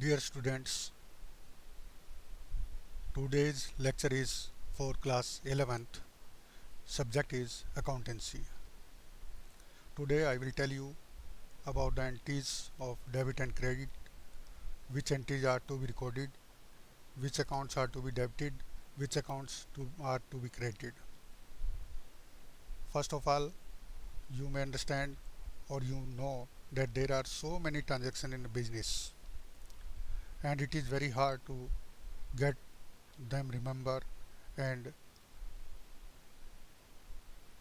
Dear students, today's lecture is for class 11th. Subject is accountancy. Today I will tell you about the entities of debit and credit, which entities are to be recorded, which accounts are to be debited, which are to be credited. First of all, you may understand or you know that there are so many transactions in business and it is very hard to get them remember and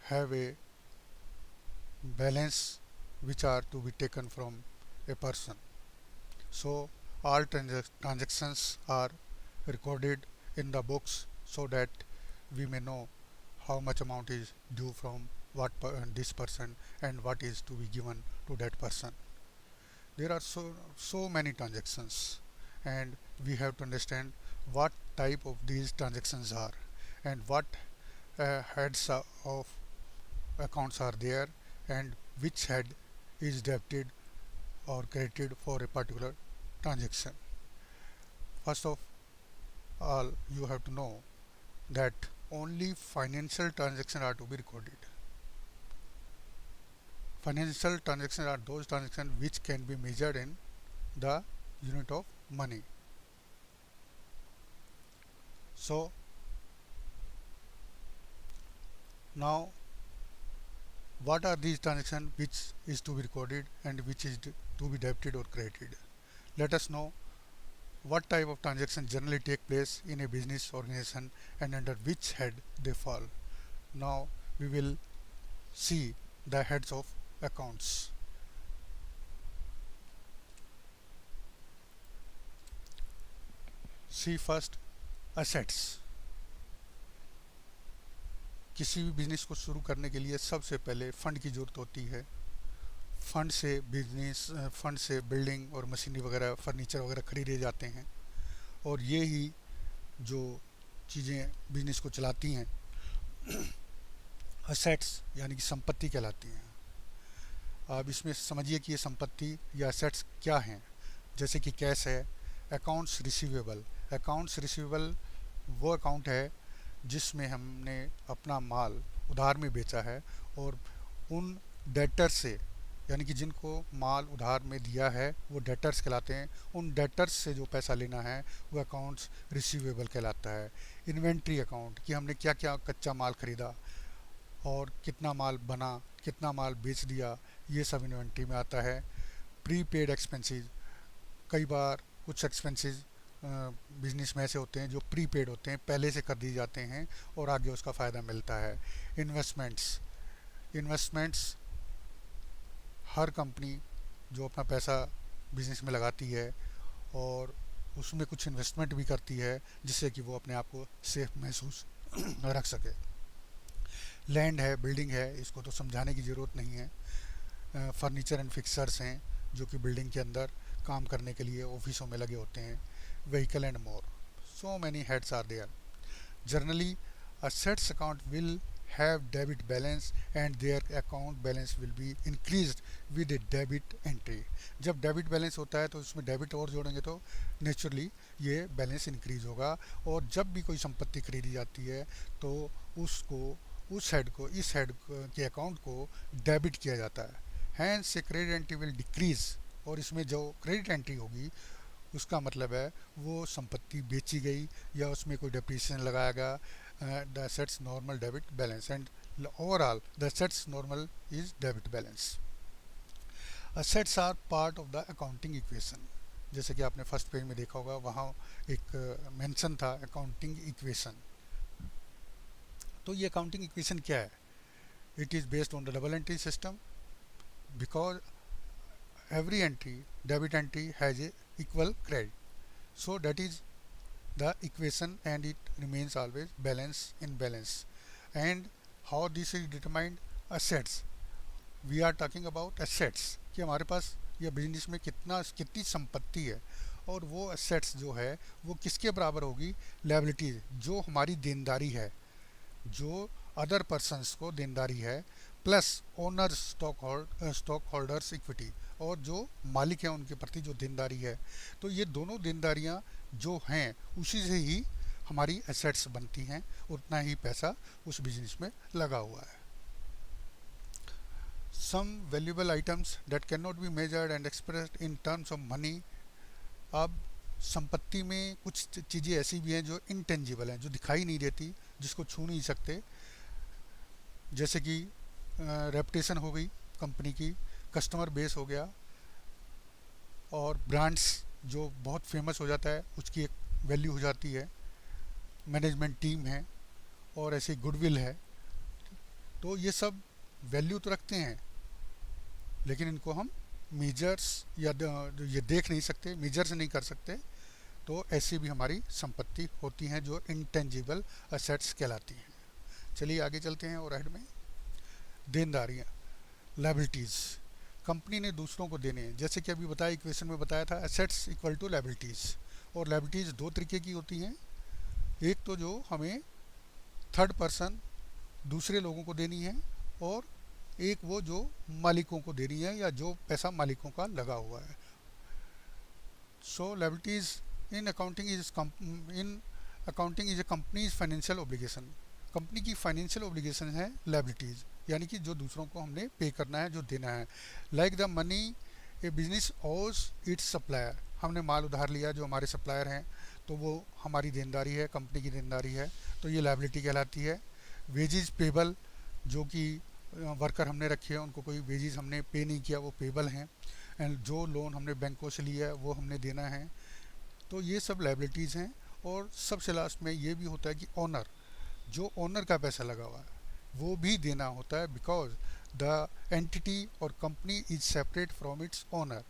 have a balance which are to be taken from a person. So all transactions are recorded in the books so that we may know how much amount is due from this person and what is to be given to that person. There are so many transactions and we have to understand what type of these transactions are and what heads of accounts are there and which head is debited or credited for a particular transaction. First of all, you have to know that only financial transactions are to be recorded. Financial transactions are those transactions which can be measured in the unit of money. So now what are these transactions which is to be recorded and which is to be debited or credited? Let us know what type of transactions generally take place in a business organization and under which head they fall. Now we will see the heads of accounts. See first assets. किसी भी business को शुरू करने के लिए सबसे पहले fund की ज़रूरत होती है. फंड से बिल्डिंग और मशीनरी वगैरह फर्नीचर वगैरह खरीदे जाते हैं और ये ही जो चीज़ें बिजनेस को चलाती हैं असेट्स यानी कि संपत्ति कहलाती हैं. अब इसमें समझिए कि ये संपत्ति या असेट्स क्या हैं. जैसे कि कैश है, अकाउंट्स रिसीवेबल वो अकाउंट है जिसमें हमने अपना माल उधार में बेचा है और उन डेटर से यानी कि जिनको माल उधार में दिया है वो डेटर्स कहलाते हैं. उन डेटर्स से जो पैसा लेना है वो अकाउंट्स रिसीवेबल कहलाता है. इन्वेंट्री अकाउंट कि हमने क्या क्या कच्चा माल खरीदा और कितना माल बना, कितना माल बेच दिया, ये सब इन्वेंट्री में आता है. प्रीपेड एक्सपेंसेस, कई बार कुछ एक्सपेंसेस बिजनेस में ऐसे होते हैं जो प्रीपेड होते हैं, पहले से कर दिए जाते हैं और आगे उसका फ़ायदा मिलता है. इन्वेस्टमेंट्स हर कंपनी जो अपना पैसा बिजनेस में लगाती है और उसमें कुछ इन्वेस्टमेंट भी करती है जिससे कि वो अपने आप को सेफ महसूस रख सके. लैंड है, बिल्डिंग है, इसको तो समझाने की ज़रूरत नहीं है. फर्नीचर एंड फिक्सर्स हैं जो कि बिल्डिंग के अंदर काम करने के लिए ऑफिसों में लगे होते हैं. Vehicle and more. So many heads are there. Generally assets account will have debit balance and their account balance will be increased with a debit entry. जब डेबिट बैलेंस होता है तो उसमें डेबिट और जोड़ेंगे तो नेचुरली ये बैलेंस इंक्रीज होगा. और जब भी कोई संपत्ति खरीदी जाती है तो उसको इस हेड के अकाउंट को डेबिट किया जाता है. Hence a credit entry will decrease. और इसमें जो क्रेडिट एंट्री होगी उसका मतलब है वो संपत्ति बेची गई या उसमें कोई डेप्रिसिएशन लगाया गया. The assets normal debit balance and overall the assets normal is debit balance. Assets are part of the accounting equation. जैसे कि आपने फर्स्ट पेज में देखा होगा वहाँ एक मेंशन था अकाउंटिंग इक्वेशन. तो ये अकाउंटिंग इक्वेशन क्या है? It is based on the double entry system because every entry, debit entry has a equal credit. So that is the equation and it remains always balance in balance. And how this is determined? Assets. We are talking about assets कि हमारे पास या business में कितनी संपत्ति है और वो assets जो है वो किसके बराबर होगी? Liabilities, जो हमारी देनदारी है, जो अदर पर्सनस को देनदारी है, plus owner stock holders equity और जो मालिक हैं उनके प्रति जो देनदारी है। तो ये दोनों देनदारियाँ जो हैं उसी से ही हमारी एसेट्स बनती हैं, उतना ही पैसा उस बिजनेस में लगा हुआ है। Some valuable items that can not be measured and expressed in terms of money. अब संपत्ति में कुछ चीज़ें ऐसी भी हैं जो इनटेंजिबल हैं, जो दिखाई नहीं देती, जिसको छू नहीं सकते, जैसे कि रेपुटेशन हो गई कंपनी की, कस्टमर बेस हो गया, और ब्रांड्स जो बहुत फेमस हो जाता है उसकी एक वैल्यू हो जाती है, मैनेजमेंट टीम है, और ऐसे गुडविल है। तो ये सब वैल्यू तो रखते हैं, लेकिन इनको हम मेजर्स या ये देख नहीं सकते, मेजर्स नहीं कर सकते। तो ऐसी भी हमारी संपत्ति होती हैं जो इंटेंजिबल असेट्स कहलाती हैं। चलिए आगे चलते हैं। और हेड में देनदारियाँ, लायबिलिटीज़, कंपनी ने दूसरों को देने हैं। जैसे कि अभी बताया, इक्वेशन में बताया था, एसेट्स इक्वल टू लायबिलिटीज़। और लायबिलिटीज़ दो तरीके की होती हैं। एक तो जो हमें थर्ड पर्सन दूसरे लोगों को देनी है, और एक वो जो मालिकों को देनी है या जो पैसा मालिकों का लगा हुआ है। So liabilities in accounting is a company's financial obligation. Company की फाइनेंशियल ऑब्लिगेशन है लायबिलिटीज़, यानी कि जो दूसरों को हमने पे करना है, जो देना है। Like the money A business ओज इट्स सप्लायर। हमने माल उधार लिया जो हमारे सप्लायर हैं, तो वो हमारी देनदारी है, कंपनी की देनदारी है, तो ये लायबिलिटी कहलाती है। वेजेस पेबल, जो कि वर्कर हमने रखे हैं, उनको कोई वेजेस हमने पे नहीं किया, वो पेबल हैं। एंड जो लोन हमने बैंकों से लिया है वो हमने देना है। तो ये सब लायबिलिटीज़ हैं। और सबसे लास्ट में ये भी होता है कि ओनर, जो ओनर का पैसा लगा हुआ है वो भी देना होता है, बिकॉज द एंटिटी और company is separate from its owner.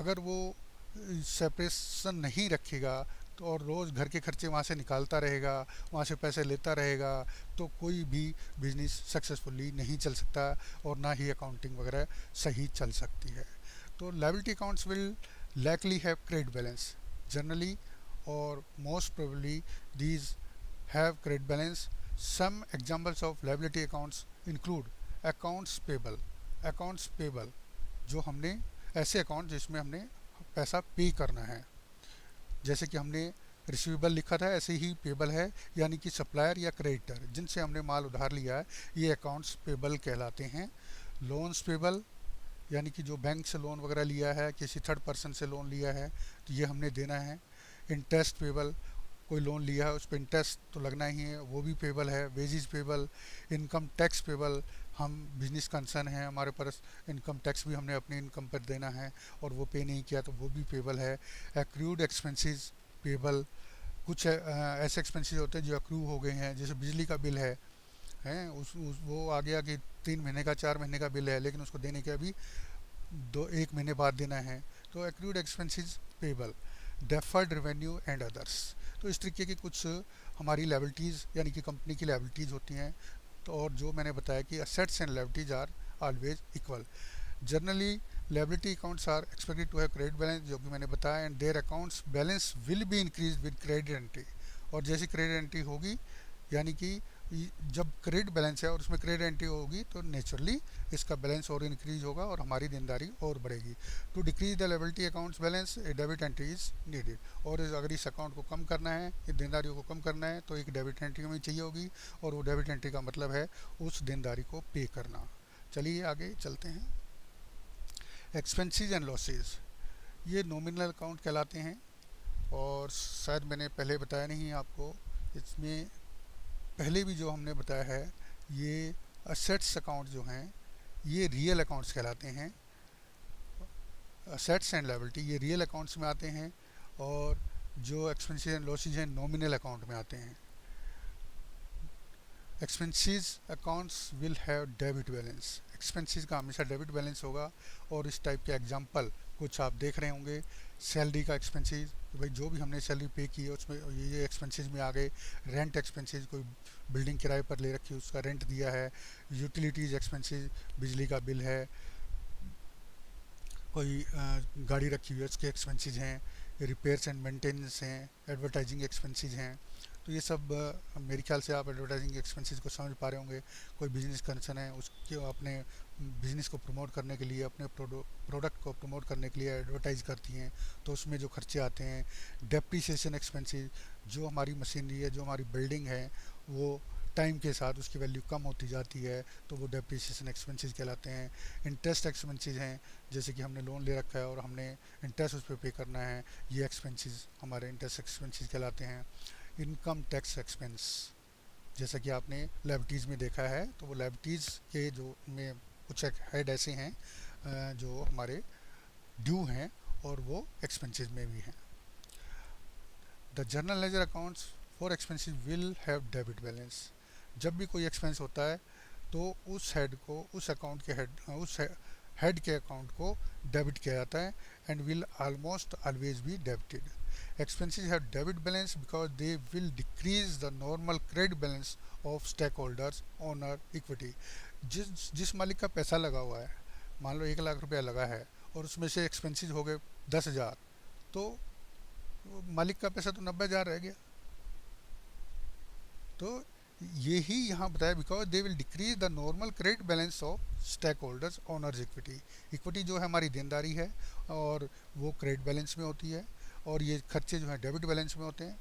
अगर वो सेपरेशन नहीं रखेगा तो और रोज़ घर के खर्चे वहाँ से निकालता रहेगा, वहाँ से पैसे लेता रहेगा, तो कोई भी बिजनेस सक्सेसफुली नहीं चल सकता, और ना ही अकाउंटिंग वगैरह सही चल सकती है। तो liability accounts will likely have credit balance generally, or most probably these have credit balance. Some examples of liability accounts include accounts payable. accounts payable जो हमने ऐसे अकाउंट जिसमें हमने पैसा पे करना है, जैसे कि हमने रिसीवेबल लिखा था, ऐसे ही पेबल है, यानी कि सप्लायर या क्रेडिटर जिनसे हमने माल उधार लिया है, ये अकाउंट्स पेबल कहलाते हैं। लोन्स पेबल, यानी कि जो बैंक से लोन वगैरह लिया है, किसी थर्ड पर्सन से लोन लिया है, तो ये हमने देना है। इंटरेस्ट पेबल, कोई लोन लिया है उस पर इंटरेस्ट तो लगना ही है, वो भी पेबल है। Wages payable, income tax payable, हम बिजनेस कंसर्न है, हमारे पास इनकम टैक्स भी हमने अपनी इनकम पर देना है और वो पे नहीं किया तो वो भी पेबल है। एक्रूड एक्सपेंसेस पेबल, कुछ ऐसे एक्सपेंसेस होते हैं जो एक्रू हो गए हैं, जैसे बिजली का बिल है, वो आ गया कि 3 महीने का 4 महीने का बिल है, लेकिन उसको देने के अभी 1 महीने बाद देना है, तो accrued expenses payable. Deferred revenue and others, तो इस तरीके की कुछ हमारी लायबिलिटीज़ यानी कि कंपनी की लायबिलिटीज़ होती हैं। तो और जो मैंने बताया कि assets and liabilities are always equal. Generally liability accounts are expected to have credit balance, जो कि मैंने बताया, and their accounts balance will be increase with credit entry. और जैसी क्रेडिट एंट्री होगी, यानी कि जब क्रेडिट बैलेंस है और उसमें क्रेडिट एंट्री होगी, तो नेचुरली इसका बैलेंस और इंक्रीज होगा और हमारी देनदारी और बढ़ेगी। To decrease the liability accounts balance a debit entry is needed. और अगर इस अकाउंट को कम करना है, इस देनदारियों को कम करना है, तो एक डेबिट एंट्री हमें चाहिए होगी, और वो डेबिट एंट्री का मतलब है उस देनदारी को पे करना। चलिए आगे चलते हैं। एक्सपेंसेस एंड लॉसेज, ये नॉमिनल अकाउंट कहलाते हैं, और शायद मैंने पहले बताया नहीं आपको, इसमें पहले भी जो हमने बताया है, ये असेट्स अकाउंट जो हैं ये रियल अकाउंट्स कहलाते हैं। असेट्स एंड लायबिलिटी ये रियल अकाउंट्स में आते हैं, और जो एक्सपेंसेस एंड लॉसेज हैं नॉमिनल अकाउंट में आते हैं। Expenses accounts will have debit balance, expenses का हमेशा डेबिट बैलेंस होगा। और इस टाइप के एग्जांपल कुछ आप देख रहे होंगे। सैलरी का एक्सपेंसेस, भाई जो भी हमने सैलरी पे की है उसमें ये एक्सपेंसेस में आ गए। रेंट एक्सपेंसेस, कोई बिल्डिंग किराए पर ले रखी है उसका रेंट दिया है। यूटिलिटीज़ एक्सपेंसेस, बिजली का बिल है, कोई गाड़ी रखी हुई है उसके एक्सपेंसेस हैं। रिपेयर्स एंड मेंटेनेंस हैं, एडवर्टाइजिंग एक्सपेंसेस हैं। तो ये सब मेरे ख्याल से आप एडवर्टाइजिंग एक्सपेंसेस को समझ पा रहे होंगे। कोई बिजनेस कंसर्न है, उसके अपने बिज़नेस को प्रमोट करने के लिए, अपने प्रोडक्ट को प्रमोट करने के लिए एडवर्टाइज करती हैं, तो उसमें जो खर्चे आते हैं, डेप्रिसिएशन एक्सपेंसेस, जो हमारी मशीनरी है, जो हमारी बिल्डिंग है, वो टाइम के साथ उसकी वैल्यू कम होती जाती है, तो वो डेप्रिसिएशन एक्सपेंसेस कहलाते हैं। इंटरेस्ट एक्सपेंसेस हैं, जैसे कि हमने लोन ले रखा है और हमने इंटरेस्ट उस पर पे करना है, ये एक्सपेंसेस हमारे इंटरेस्ट एक्सपेंसेस कहलाते हैं। इनकम टैक्स एक्सपेंस, जैसा कि आपने लाइबिलिटीज़ में देखा है, तो वो लाइबिलिटीज़ के जो में कुछ हेड ऐसे हैं जो हमारे ड्यू हैं और वो एक्सपेंसेस में भी हैं। The journal ledger accounts for expenses will have debit balance. जब भी कोई एक्सपेंस होता है तो उस हेड को, उस अकाउंट के हेड के अकाउंट को डेबिट किया जाता है, and will almost always be debited. Expenses have debit balance because they will decrease the normal credit balance of stakeholders owner equity। जिस मालिक का पैसा लगा हुआ है, मान लो 1 लाख रुपया लगा है और उसमें से एक्सपेंसेस हो गए 10,000, तो मालिक का पैसा तो 90,000 रह गया। तो यही यहाँ बताया, because they will decrease the normal credit balance of stakeholders owners equity. Equity जो है हमारी देनदारी है और वो क्रेडिट बैलेंस में होती है, और ये खर्चे जो हैं डेबिट बैलेंस में होते हैं।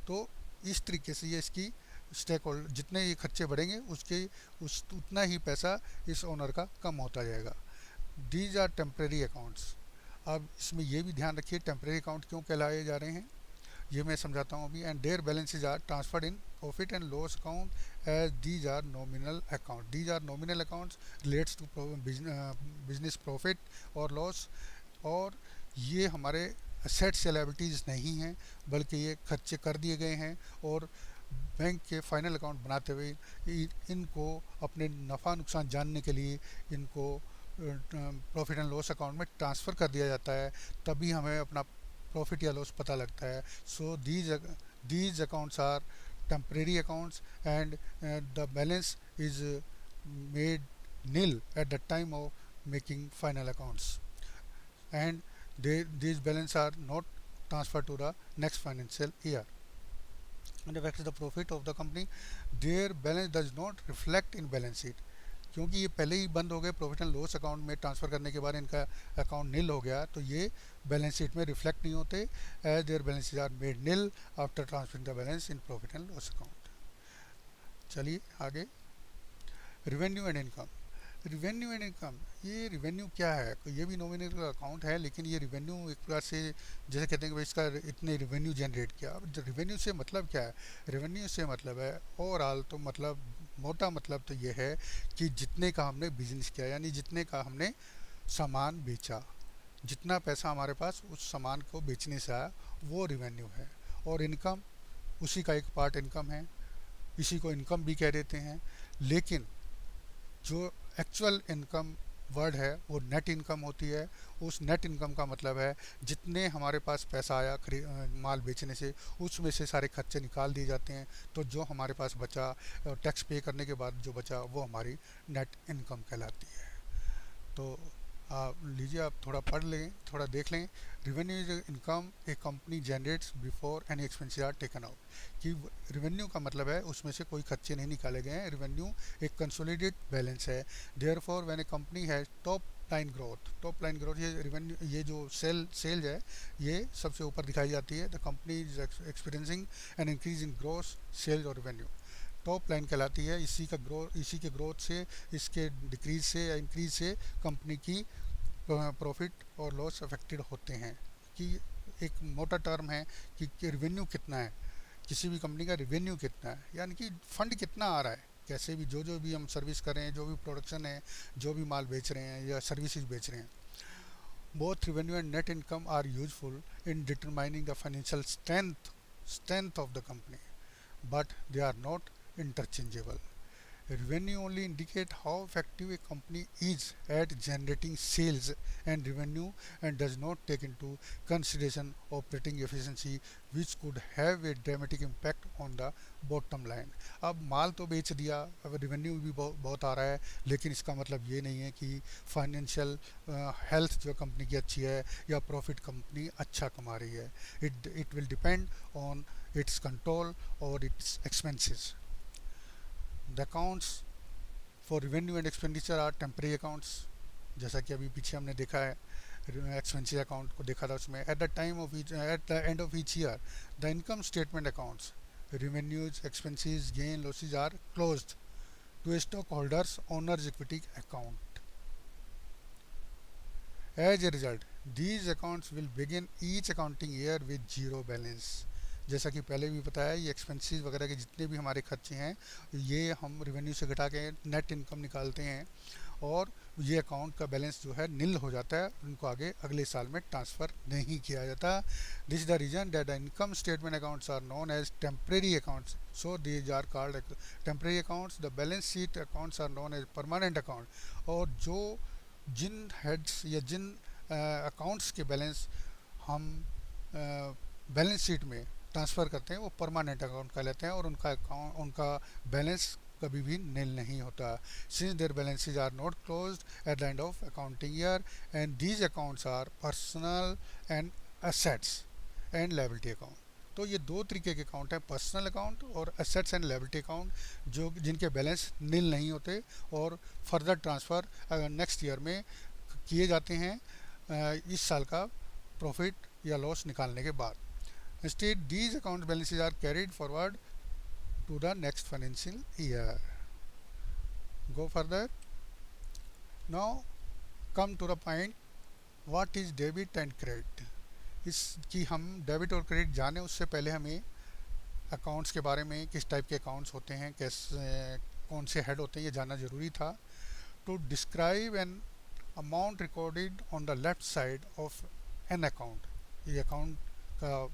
तो इस तरीके से ये इसकी स्टेक होल्डर, जितने ये खर्चे बढ़ेंगे उसके उतना ही पैसा इस ओनर का कम होता जाएगा। These are temporary accounts. अब इसमें ये भी ध्यान रखिए टेम्परेरी अकाउंट क्यों कहलाए जा रहे हैं, ये मैं समझाता हूँ अभी। And their balances are transferred in profit and loss account as these are nominal account. These are nominal accounts relates to business profit और लॉस, और ये हमारे असेट्स या लायबिलिटीज़ नहीं हैं, बल्कि ये खर्चे कर दिए गए हैं, और बैंक के फाइनल अकाउंट बनाते हुए इनको अपने नफ़ा नुकसान जानने के लिए इनको प्रॉफिट एंड लॉस अकाउंट में ट्रांसफ़र कर दिया जाता है, तभी हमें अपना प्रॉफिट या लॉस पता लगता है। So these accounts are temporary accounts and the balance is made nil at the time of making final accounts, and these balance are not transferred to the next financial year and affects the profit of the company. Their balance does not reflect in balance sheet, क्योंकि ये पहले ही बंद हो गए, profit and loss account में transfer करने के बाद इनका अकाउंट नील हो गया, तो ये बैलेंस शीट में रिफ्लेक्ट नहीं होते, as their balances are made nil after transferring the balance in profit and loss account. चलिए आगे, revenue and income. Revenue and income, ये रिवेन्यू क्या है, ये भी नॉमिनल अकाउंट है, लेकिन ये रिवेन्यू एक प्रकार से जैसे कहते हैं कि भाई इसका इतने रिवेन्यू जनरेट किया। अब रिवेन्यू से मतलब क्या है, रिवेन्यू से मतलब है ओवरऑल, तो मतलब मोटा मतलब तो ये है कि जितने का हमने बिजनेस किया, यानी जितने का हमने सामान बेचा, जितना पैसा हमारे पास उस सामान को बेचने से आया, वो रिवेन्यू है। और इनकम उसी का एक पार्ट इनकम है, इसी को इनकम भी कह देते हैं। लेकिन जो एक्चुअल इनकम वर्ड है वो नेट इनकम होती है। उस नेट इनकम का मतलब है जितने हमारे पास पैसा आया माल बेचने से, उसमें से सारे खर्चे निकाल दिए जाते हैं, तो जो हमारे पास बचा और टैक्स पे करने के बाद जो बचा वो हमारी नेट इनकम कहलाती है। तो आप लीजिए, आप थोड़ा पढ़ लें, थोड़ा देख लें। Revenue is income a company generates before any expenses are taken out, कि रिवेन्यू का मतलब है उसमें से कोई खर्चे नहीं निकाले गए हैं। रिवेन्यू एक कंसोलिडेट बैलेंस है। देयरफॉर व्हेन ए कंपनी है टॉप लाइन ग्रोथ, ये रिवेन्यू, ये जो सेल्स है ये सबसे ऊपर दिखाई जाती है। The company is experiencing an increase in growth sales और रेवेन्यू, टॉप लाइन कहलाती है। इसी के ग्रोथ से, इसके डिक्रीज से या इंक्रीज से कंपनी की प्रॉफिट और लॉस अफेक्टेड होते हैं। कि एक मोटा टर्म है कि रिवेन्यू कितना है, किसी भी कंपनी का रिवेन्यू कितना है, यानी कि फंड कितना आ रहा है, कैसे भी जो भी हम सर्विस कर रहे हैं, जो भी प्रोडक्शन है, जो भी माल बेच रहे हैं या सर्विसेज बेच रहे हैं। Both revenue and net income are useful in determining the financial strength of the company, but they are not interchangeable. Revenue only indicate how effective a company is at generating sales and revenue, and does not take into consideration operating efficiency, which could have a dramatic impact on the bottom line. अब माल तो बेच दिया, अब revenue भी बहुत आ रहा है, लेकिन इसका मतलब ये नहीं है कि फाइनेंशियल हेल्थ जो कंपनी की अच्छी है या प्रॉफिट कंपनी अच्छा कमा रही है। It will depend on its control or its expenses. The accounts for revenue and expenditure are temporary accounts, जैसा कि अभी पीछे हमने देखा है एक्सपेंसिव अकाउंट को देखा था उसमें। At the time of each eight the end of each year the income statement accounts, revenues, expenses, gain, losses are closed to a stockholders owner's equity account. As a result, these accounts will begin each accounting year with zero balance. जैसा कि पहले भी बताया, ये expenses वगैरह के जितने भी हमारे खर्चे हैं ये हम रेवेन्यू से घटा के नेट इनकम निकालते हैं और ये अकाउंट का बैलेंस जो है नील हो जाता है, उनको आगे अगले साल में ट्रांसफ़र नहीं किया जाता। This is the reason that the income statement accounts are known as temporary accounts, so these are called temporary accounts. The balance sheet accounts are known as permanent account. और जो जिन हेड्स या जिन accounts के balance हम balance sheet में transfer करते हैं वो परमानेंट अकाउंट कहलाते हैं और उनका बैलेंस कभी भी नील नहीं होता। Since their balances are not closed at the end of accounting year and these accounts are personal and assets and liability account. तो ये दो तरीके के अकाउंट हैं, पर्सनल अकाउंट और एसेट्स एंड लायबिलिटी अकाउंट, जो जिनके बैलेंस नील नहीं होते और फर्दर ट्रांसफ़र नेक्स्ट ईयर में किए जाते हैं इस साल का प्रॉफिट या लॉस निकालने के बाद। Instead, these account balances are carried forward to the next financial year. Go further. Now, come to the point. What is debit and credit? इसकी हम डेबिट और क्रेडिट जाने उससे पहले हमें अकाउंट्स के बारे में, किस टाइप के अकाउंट्स होते हैं, कैसे कौन से हेड होते हैं, ये जानना ज़रूरी था। To describe an amount recorded on the left side of an account, ये अकाउंट का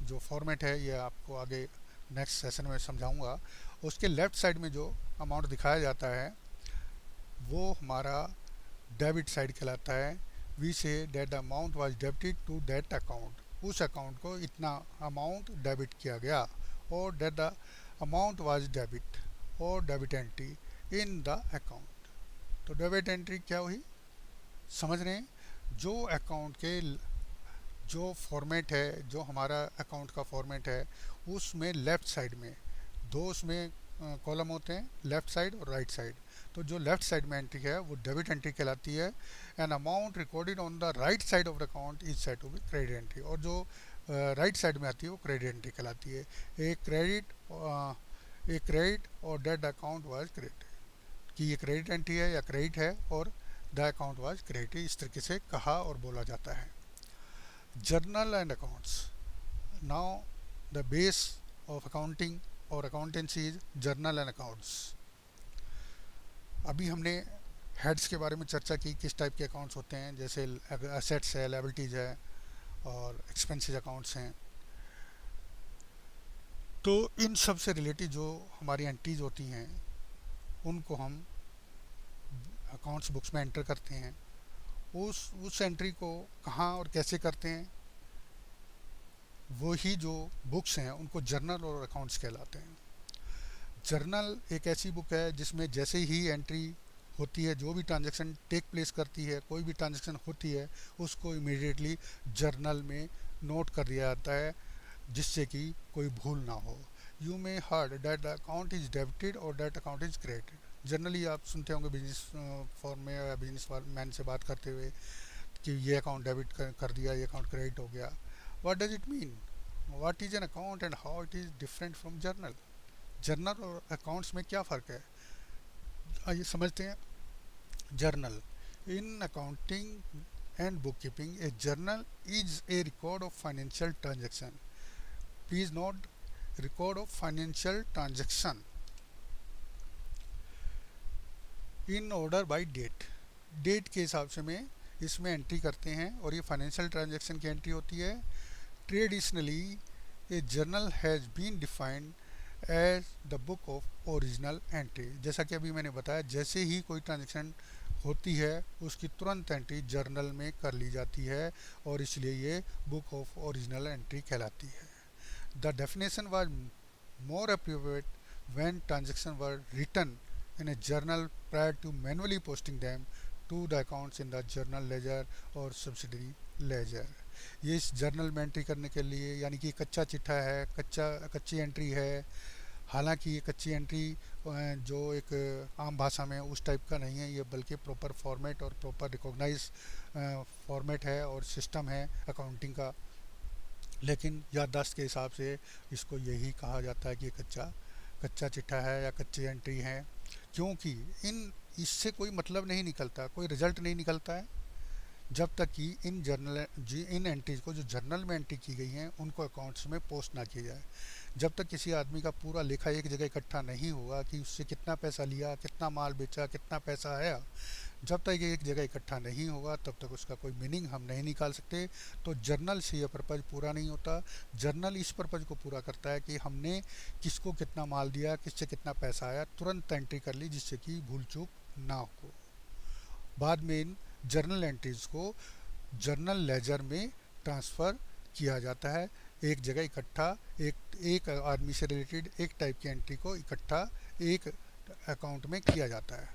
जो फॉर्मेट है ये आपको आगे नेक्स्ट सेशन में समझाऊंगा। उसके लेफ़्ट साइड में जो अमाउंट दिखाया जाता है वो हमारा डेबिट साइड कहलाता है। We say that the amount was debited to that account, उस अकाउंट को इतना अमाउंट डेबिट किया गया। और that the amount was debit और debit entry in the account. तो डेबिट एंट्री क्या हुई, समझ रहे हैं? जो अकाउंट के जो फॉर्मेट है, जो हमारा अकाउंट का फॉर्मेट है, उसमें लेफ़्ट साइड में दो उसमें कॉलम होते हैं, लेफ़्ट साइड और राइट साइड। तो जो लेफ़्ट साइड में एंट्री है वो डेबिट एंट्री कहलाती है। An amount recorded on the right side of the account is said to be credit entry, और जो राइट साइड में आती है वो क्रेडिट एंट्री कहलाती है। ए क्रेडिट और दैट अकाउंट वाज क्रेडिट, कि ये क्रेडिट एंट्री है या क्रेडिट है और द अकाउंट वाज क्रेडिट, इस तरीके से कहा और बोला जाता है। Journal and accounts. Now the base of accounting or accountancy is journal and accounts. अभी हमने हेड्स के बारे में चर्चा की, किस टाइप के अकाउंट्स होते हैं, जैसे एसेट्स है, लायबिलिटीज़ है और एक्सपेंसेस अकाउंट्स हैं। तो इन सब से रिलेटेड जो हमारी एंट्रीज होती हैं उनको हम अकाउंट्स बुक्स में एंटर करते हैं। उस एंट्री को कहाँ और कैसे करते हैं, वही जो बुक्स हैं उनको जर्नल और अकाउंट्स कहलाते हैं। जर्नल एक ऐसी बुक है जिसमें जैसे ही एंट्री होती है, जो भी ट्रांजैक्शन टेक प्लेस करती है, कोई भी ट्रांजैक्शन होती है, उसको इमीडिएटली जर्नल में नोट कर दिया जाता है जिससे कि कोई भूल ना हो। You may heard that the account is debited और that account is credited. Generally आप सुनते होंगे बिजनेस फॉर्म में या बिजनेस मैन से बात करते हुए कि ये अकाउंट डेबिट कर दिया, ये अकाउंट क्रेडिट हो गया। What does it mean, what is an account and how it is different from journal. Journal और अकाउंट्स में क्या फ़र्क है, आइए समझते हैं। Journal in accounting and book keeping, a journal is a record of financial transaction. Please note, record of financial transaction in order by date, date के हिसाब से में इसमें एंट्री करते हैं और ये फाइनेंशियल ट्रांजैक्शन की एंट्री होती है। Traditionally a journal has been defined as the book of original entry. जैसा कि अभी मैंने बताया, जैसे ही कोई ट्रांजैक्शन होती है उसकी तुरंत एंट्री जर्नल में कर ली जाती है और इसलिए ये बुक ऑफ ओरिजिनल एंट्री कहलाती है। The definition was more appropriate when transaction were written in a journal prior to manually posting them to the accounts in the journal ledger और subsidiary ledger। ये इस जर्नल में entry करने के लिए, यानी कि कच्चा चिट्ठा है, कच्ची एंट्री है, हालांकि ये कच्ची एंट्री जो एक आम भाषा में उस टाइप का नहीं है, ये बल्कि प्रॉपर फॉर्मेट और प्रॉपर रिकॉग्नाइज फॉर्मेट है और सिस्टम है अकाउंटिंग का। लेकिन याददाश्त के हिसाब से इसको यही कहा जाता है कि ये कच्चा कच्चा चिट्ठा है या कच्ची एंट्री है, क्योंकि इन इससे कोई मतलब नहीं निकलता, कोई रिजल्ट नहीं निकलता है जब तक कि इन एंट्रीज को जो जर्नल में एंट्री की गई हैं उनको अकाउंट्स में पोस्ट ना किया जाए। जब तक किसी आदमी का पूरा लेखा एक जगह इकट्ठा नहीं होगा कि उससे कितना पैसा लिया, कितना माल बेचा, कितना पैसा आया, जब तक ये एक जगह इकट्ठा नहीं होगा तब तक उसका कोई मीनिंग हम नहीं निकाल सकते। तो जर्नल से ये पर्पज़ पूरा नहीं होता। जर्नल इस पर्पज़ को पूरा करता है कि हमने किसको कितना माल दिया, किससे कितना पैसा आया, तुरंत एंट्री कर ली जिससे कि भूल चूक ना हो। बाद में इन जर्नल एंट्रीज को जर्नल लेजर में ट्रांसफ़र किया जाता है। एक जगह इकट्ठा एक एक आदमी से रिलेटेड एक टाइप की एंट्री को इकट्ठा एक अकाउंट में किया जाता है।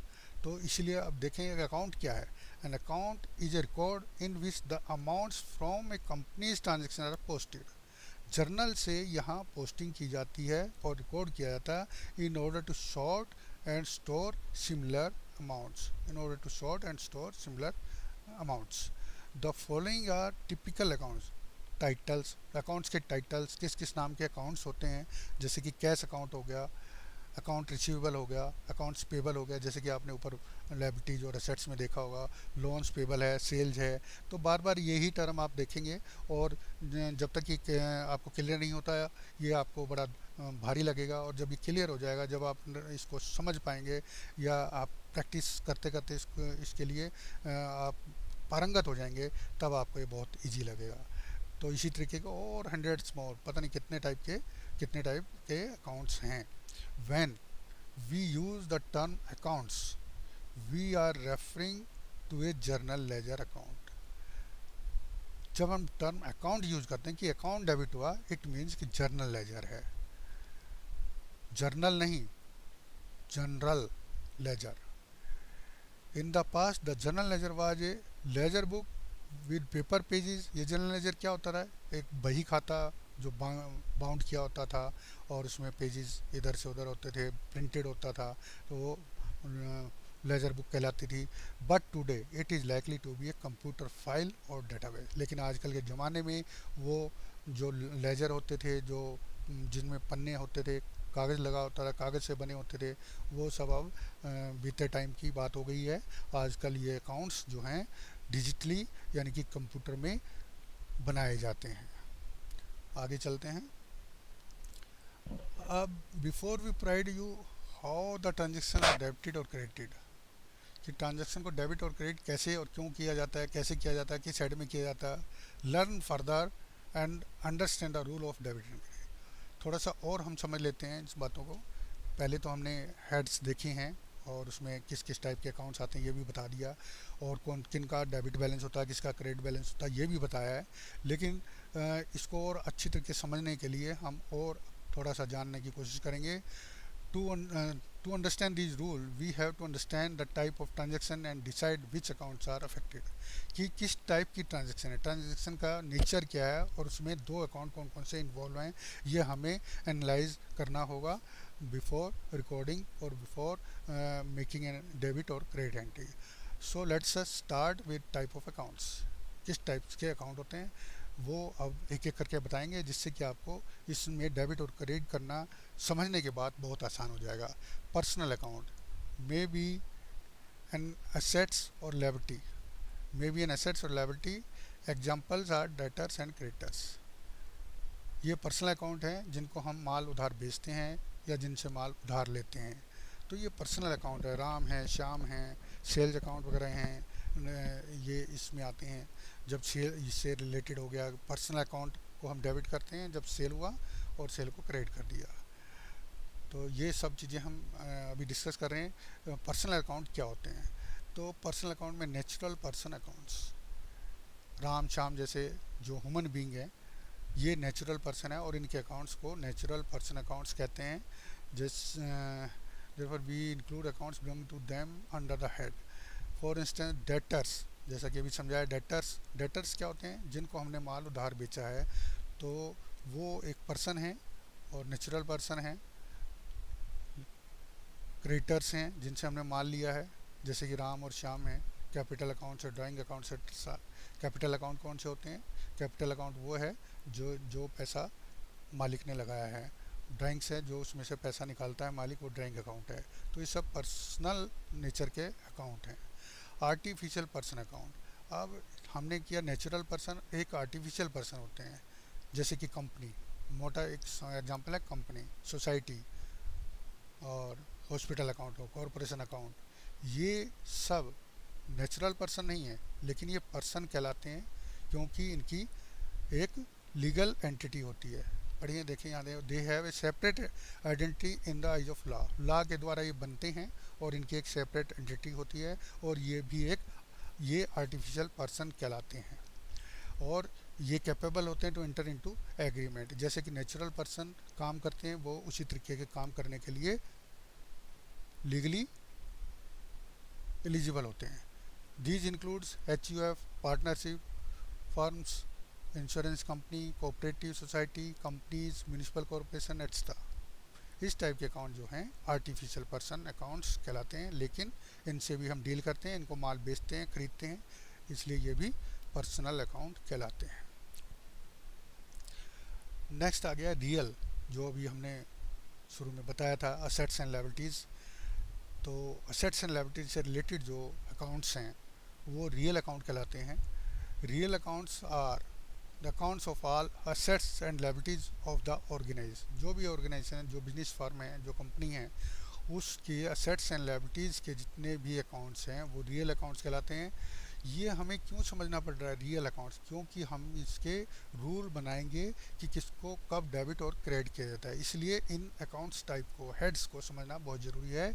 तो इसलिए अब देखें एक अकाउंट क्या है। An account is a record in which the amounts from a company's transaction are posted. Journal से यहाँ पोस्टिंग की जाती है और रिकॉर्ड किया जाता है in order to sort and store similar amounts, in order to sort and store similar amounts. The following are typical accounts. Titles, accounts के टाइटल्स किस किस नाम के अकाउंट्स होते हैं, जैसे कि कैश अकाउंट हो गया, अकाउंट रिसीवेबल हो गया, अकाउंट्स पेबल हो गया, जैसे कि आपने ऊपर लायबिलिटीज और एसेट्स में देखा होगा, लोन्स पेबल है, सेल्स है। तो बार बार यही टर्म आप देखेंगे और जब तक ये आपको क्लियर नहीं होता ये आपको बड़ा भारी लगेगा, और जब ये क्लियर हो जाएगा, जब आप इसको समझ पाएंगे या आप प्रैक्टिस करते करते इसके लिए आप पारंगत हो जाएंगे, तब आपको ये बहुत ईजी लगेगा। तो इसी तरीके के और हंड्रेड्स मोर, पता नहीं कितने टाइप के अकाउंट्स हैं। When we use the term accounts, we are referring to a journal ledger account. जब हम टर्म अकाउंट यूज करते हैं कि अकाउंट डेबिट हुआ, इट मीन्स कि जर्नल लेजर है। जर्नल नहीं, general ledger. In the past the general ledger was a laser book with paper pages. ये जनरल लेजर क्या होता है, एक बही खाता जो बाउंड किया होता था और उसमें पेजेस इधर से उधर होते थे, प्रिंटेड होता था, तो वो लेजर बुक कहलाती थी। But today it is likely to be a computer file और डेटाबेस। लेकिन आजकल के ज़माने में वो जो लेजर होते थे, जो जिनमें पन्ने होते थे, कागज़ लगा होता था, कागज़ से बने होते थे, वो सब अब बीते टाइम की बात हो गई है। आजकल ये अकाउंट्स जो हैं डिजिटली यानी कि कंप्यूटर में बनाए जाते हैं। आगे चलते हैं। अब before we provide you how the transaction are debited और क्रेडिटेड, कि ट्रांजेक्शन को डेबिट और क्रेडिट कैसे और क्यों किया जाता है, कैसे किया जाता है, किस साइड में किया जाता है, learn further and understand the rule of debit and credit. थोड़ा सा और हम समझ लेते हैं इस बातों को। पहले तो हमने हेड्स देखे हैं और उसमें किस किस टाइप के अकाउंट्स आते हैं ये भी बता दिया, और कौन किन का डेबिट बैलेंस होता है, किसका क्रेडिट बैलेंस होता है ये भी बताया है। लेकिन इसको और अच्छी तरीके से समझने के लिए हम और थोड़ा सा जानने की कोशिश करेंगे। To understand these rules, we have to understand the type of transaction and decide which accounts are affected। कि किस टाइप की ट्रांजैक्शन है, ट्रांजैक्शन का नेचर क्या है और उसमें दो अकाउंट कौन कौन से इन्वॉल्व हैं, ये हमें एनालाइज करना होगा बिफोर रिकॉर्डिंग और बिफोर मेकिंग एन डेबिट और credit entry. So let's start with type of accounts. किस टाइप्स के अकाउंट होते हैं वो अब एक एक करके बताएंगे, जिससे कि आपको इसमें डेबिट और क्रेडिट करना समझने के बाद बहुत आसान हो जाएगा। Personal account may be an assets और liability, may be an assets और liability. Examples are debtors and creditors. ये पर्सनल अकाउंट हैं जिनको हम माल उधार बेचते हैं या जिनसे माल उधार लेते हैं, तो ये पर्सनल अकाउंट है। राम है, श्याम हैं, सेल्स अकाउंट वगैरह हैं, ये इसमें आते हैं। जब सेल इससे रिलेटेड हो गया, पर्सनल अकाउंट को हम डेबिट करते हैं जब सेल हुआ और सेल को क्रेडिट कर दिया। तो ये सब चीज़ें हम अभी डिस्कस कर रहे हैं। पर्सनल अकाउंट क्या होते हैं, तो पर्सनल अकाउंट में natural person accounts, Ram Shyam जैसे जो ह्यूमन बींग हैं ये नेचुरल पर्सन है और इनके अकाउंट्स को नेचुरल पर्सन अकाउंट्स कहते हैं। therefore we include accounts belonging to them under the head। For instance debtors, जैसा कि अभी समझाया, डेटर्स क्या होते हैं, जिनको हमने माल उधार बेचा है, तो वो एक पर्सन है और नेचुरल पर्सन है। क्रेडिटर्स हैं जिनसे हमने माल लिया है, जैसे कि राम और श्याम हैं। कैपिटल अकाउंट से, ड्राइंग अकाउंट से। कैपिटल अकाउंट कौन से होते हैं? कैपिटल अकाउंट वो है जो जो पैसा मालिक ने लगाया है। ड्राइंग से जो उसमें से पैसा निकालता है मालिक, वो ड्राइंग अकाउंट है। तो ये सब पर्सनल नेचर के अकाउंट हैं। आर्टिफिशियल पर्सन अकाउंट, अब हमने किया नेचुरल पर्सन, एक आर्टिफिशियल पर्सन होते हैं, जैसे कि कंपनी, मोटा एक एग्जांपल है कंपनी, सोसाइटी, और हॉस्पिटल अकाउंट हो, कॉरपोरेशन अकाउंट। ये सब नेचुरल पर्सन नहीं है, लेकिन ये पर्सन कहलाते हैं क्योंकि इनकी एक लीगल एंटिटी होती है। पढ़िए, देखिए यहाँ they have a separate identity in the eyes of law. Law के द्वारा ये बनते हैं और इनकी एक सेपरेट एंटिटी होती है, और ये भी एक, ये आर्टिफिशियल पर्सन कहलाते हैं। और ये कैपेबल होते हैं टू एंटर इनटू एग्रीमेंट। जैसे कि नेचुरल पर्सन काम करते हैं, वो उसी तरीके के काम करने के लिए लीगली एलिजिबल होते हैं। These includes HUF, partnership firms, insurance company, cooperative society, companies, municipal corporation etcetera. इस टाइप के अकाउंट जो हैं आर्टिफिशियल पर्सन अकाउंट्स कहलाते हैं, लेकिन इनसे भी हम डील करते हैं, इनको माल बेचते हैं, खरीदते हैं, इसलिए ये भी पर्सनल अकाउंट कहलाते हैं। नेक्स्ट आ गया रियल, जो अभी हमने शुरू में बताया था, असेट्स एंड लायबिलिटीज़। तो असेट्स एंड लायबिलिटीज से रिलेटेड जो अकाउंट्स हैं वो रियल अकाउंट कहलाते हैं। Real accounts are the accounts of all assets and liabilities of the organize. जो भी ऑर्गेनाइजेशन, जो बिजनेस फर्म है, जो कंपनी है, उसके असेट्स एंड लायबिलिटीज़ के जितने भी अकाउंट्स हैं वो रियल अकाउंट्स कहलाते हैं। ये हमें क्यों समझना पड़ रहा है रियल अकाउंट्स? क्योंकि हम इसके रूल बनाएंगे कि किसको कब डेबिट और क्रेडिट किया जाता है, इसलिए इन अकाउंट्स टाइप को, हेड्स को समझना बहुत ज़रूरी है।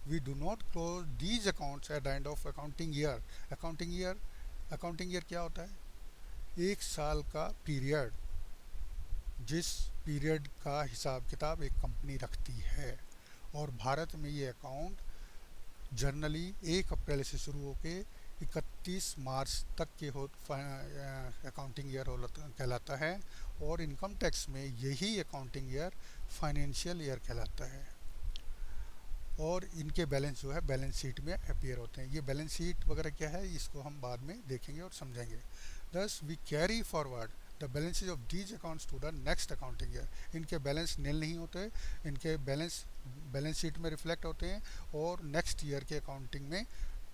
We do not close these accounts at the end of accounting year. Accounting year क्या होता है? एक साल का पीरियड, जिस पीरियड का हिसाब किताब एक कंपनी रखती है। और भारत में ये अकाउंट जनरली 1 अप्रैल से शुरू होकर 31 मार्च तक के अकाउंटिंग ईयर कहलाता है। और इनकम टैक्स में यही अकाउंटिंग ईयर फाइनेंशियल ईयर कहलाता है। और इनके बैलेंस जो है बैलेंस शीट में अपीयर होते हैं। ये बैलेंस शीट वगैरह क्या है इसको हम बाद में देखेंगे और समझेंगे। Thus we carry forward the balances of these accounts to the next accounting year. इनके बैलेंस नील नहीं होते, इनके बैलेंस शीट में रिफ्लेक्ट होते हैं और नेक्स्ट ईयर के अकाउंटिंग में